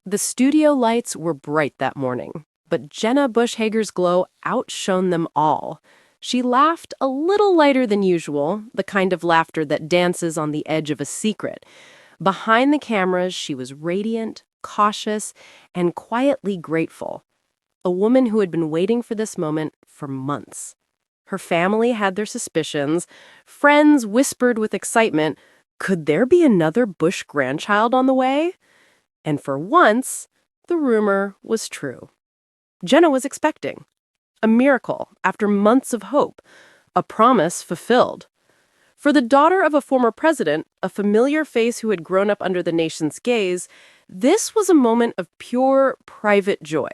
The studio lights were bright that morning, but Jenna Bush Hager's glow outshone them all. She laughed a little lighter than usual, the kind of laughter that dances on the edge of a secret. Behind the cameras, she was radiant, cautious, and quietly grateful. A woman who had been waiting for this moment for months. Her family had their suspicions. Friends whispered with excitement, could there be another Bush grandchild on the way? And for once, the rumor was true. Jenna was expecting. A miracle after months of hope. A promise fulfilled. For the daughter of a former president, a familiar face who had grown up under the nation's gaze, this was a moment of pure, private joy.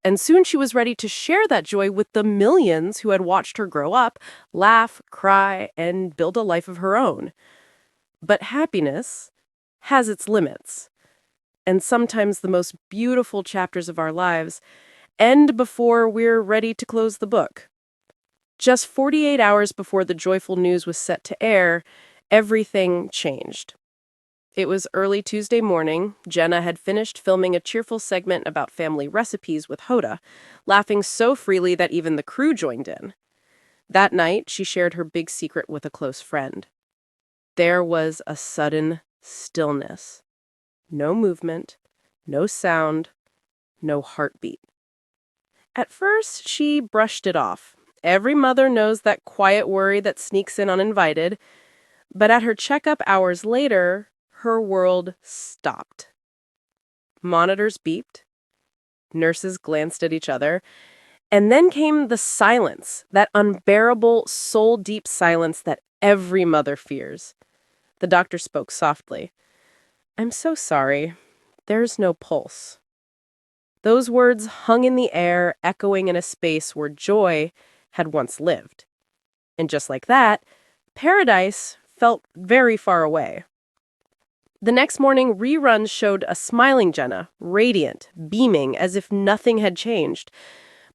And soon she was ready to share that joy with the millions who had watched her grow up, laugh, cry, and build a life of her own. But happiness has its limits. And sometimes the most beautiful chapters of our lives end before we're ready to close the book. Just 48 hours before the joyful news was set to air, everything changed. It was early Tuesday morning. Jenna had finished filming a cheerful segment about family recipes with Hoda, laughing so freely that even the crew joined in. That night, she shared her big secret with a close friend. There was a sudden stillness. No movement, no sound, no heartbeat. At first, she brushed it off. Every mother knows that quiet worry that sneaks in uninvited. But at her checkup hours later, her world stopped. Monitors beeped. Nurses glanced at each other. And then came the silence, that unbearable, soul-deep silence that every mother fears. The doctor spoke softly. I'm so sorry. There's no pulse. Those words hung in the air, echoing in a space where joy had once lived. And just like that, paradise felt very far away. The next morning, reruns showed a smiling Jenna, radiant, beaming, as if nothing had changed.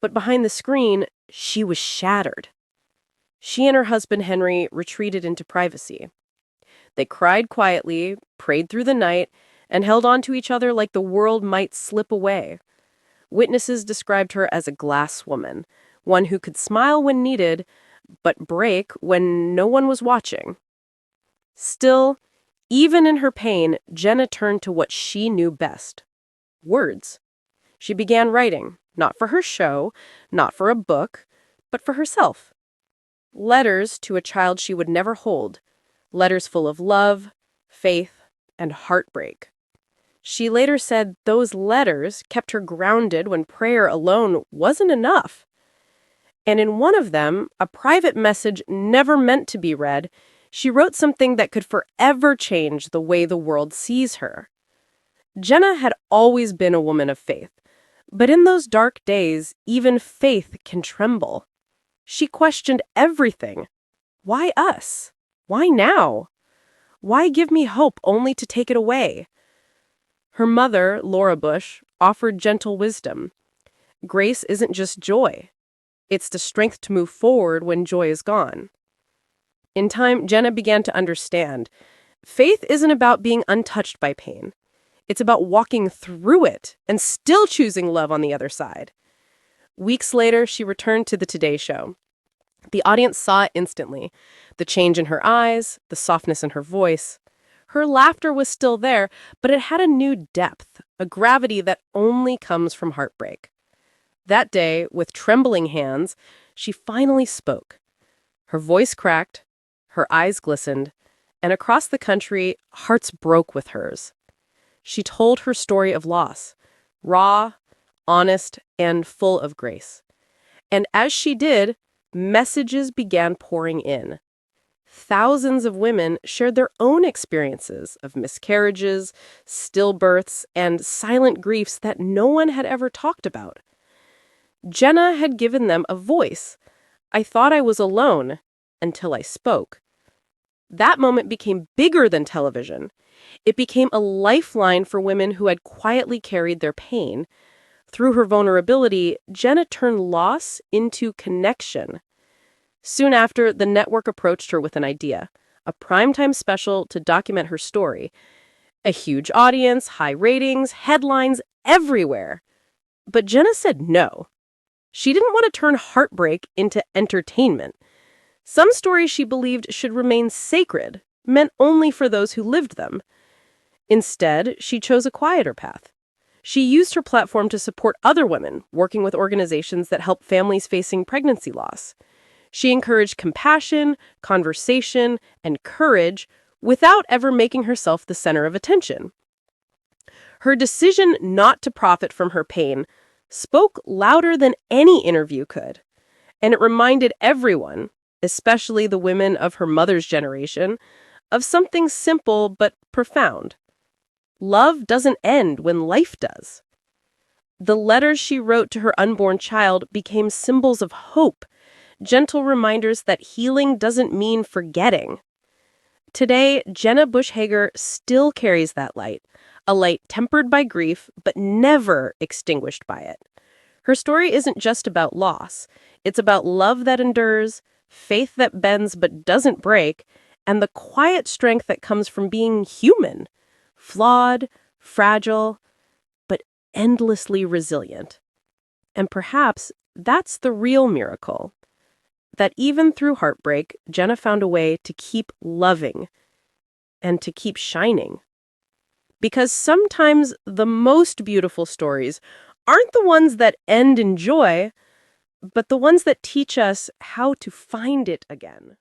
But behind the screen, she was shattered. She and her husband Henry retreated into privacy. They cried quietly, prayed through the night, and held on to each other like the world might slip away. Witnesses described her as a glass woman, one who could smile when needed, but break when no one was watching. Still, even in her pain, Jenna turned to what she knew best: words. She began writing, not for her show, not for a book, but for herself. Letters to a child she would never hold. Letters full of love, faith, and heartbreak. She later said those letters kept her grounded when prayer alone wasn't enough. And in one of them, a private message never meant to be read, she wrote something that could forever change the way the world sees her. Jenna had always been a woman of faith, but in those dark days, even faith can tremble. She questioned everything. Why us? Why now? Why give me hope only to take it away? Her mother, Laura Bush, offered gentle wisdom. Grace isn't just joy. It's the strength to move forward when joy is gone. In time, Jenna began to understand. Faith isn't about being untouched by pain. It's about walking through it and still choosing love on the other side. Weeks later, she returned to the Today Show. The audience saw it instantly. The change in her eyes, the softness in her voice. Her laughter was still there, but it had a new depth, a gravity that only comes from heartbreak. That day, with trembling hands, she finally spoke. Her voice cracked, her eyes glistened, and across the country, hearts broke with hers. She told her story of loss, raw, honest, and full of grace. And as she did, messages began pouring in. Thousands of women shared their own experiences of miscarriages, stillbirths, and silent griefs that no one had ever talked about. Jenna had given them a voice. I thought I was alone until I spoke. That moment became bigger than television. It became a lifeline for women who had quietly carried their pain. Through her vulnerability, Jenna turned loss into connection. Soon after, the network approached her with an idea, a primetime special to document her story. A huge audience, high ratings, headlines, everywhere. But Jenna said no. She didn't want to turn heartbreak into entertainment. Some stories she believed should remain sacred, meant only for those who lived them. Instead, she chose a quieter path. She used her platform to support other women working with organizations that help families facing pregnancy loss. She encouraged compassion, conversation, and courage without ever making herself the center of attention. Her decision not to profit from her pain spoke louder than any interview could, and it reminded everyone, especially the women of her mother's generation, of something simple but profound. Love doesn't end when life does. The letters she wrote to her unborn child became symbols of hope, gentle reminders that healing doesn't mean forgetting. Today, Jenna Bush Hager still carries that light, a light tempered by grief, but never extinguished by it. Her story isn't just about loss. It's about love that endures, faith that bends but doesn't break, and the quiet strength that comes from being human, flawed, fragile, but endlessly resilient. And perhaps that's the real miracle, that even through heartbreak, Jenna found a way to keep loving and to keep shining. Because sometimes the most beautiful stories aren't the ones that end in joy, but the ones that teach us how to find it again.